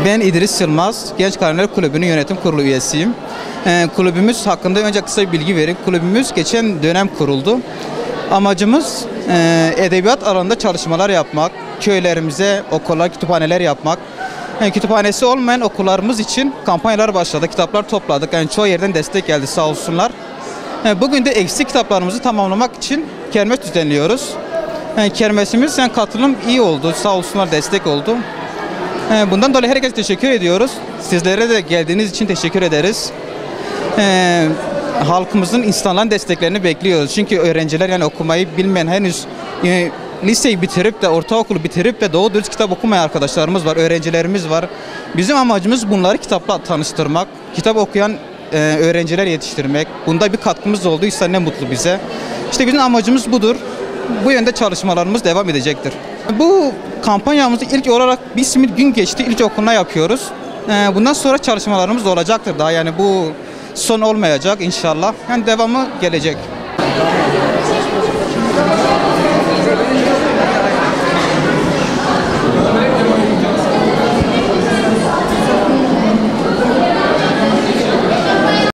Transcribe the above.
Ben İdris Yılmaz, Genç Kariyer Kulübü'nün yönetim kurulu üyesiyim. Kulübümüz hakkında önce kısa bir bilgi vereyim. Kulübümüz geçen dönem kuruldu. Amacımız edebiyat alanında çalışmalar yapmak, köylerimize okullar, kütüphaneler yapmak. Kütüphanesi olmayan okullarımız için kampanyalar başladık, kitaplar topladık. Yani çoğu yerden destek geldi sağ olsunlar. Bugün de eksik kitaplarımızı tamamlamak için kermes düzenliyoruz. Kermesimiz katılım iyi oldu, sağ olsunlar destek oldu. Bundan dolayı herkese teşekkür ediyoruz. Sizlere de geldiğiniz için teşekkür ederiz. Halkımızın insanların desteklerini bekliyoruz. Çünkü öğrenciler yani okumayı bilmeyen henüz liseyi bitirip de ortaokulu bitirip de doğru dürüst kitap okumayan arkadaşlarımız var, öğrencilerimiz var. Bizim amacımız bunları kitapla tanıştırmak, kitap okuyan öğrenciler yetiştirmek. Bunda bir katkımız olduysa ne mutlu bize. İşte bizim amacımız budur. Bu yönde çalışmalarımız devam edecektir. Bu kampanyamızı ilk olarak bir simit gün geçti ilkokuluna yapıyoruz. Bundan sonra çalışmalarımız olacaktır daha yani bu son olmayacak inşallah. Yani devamı gelecek.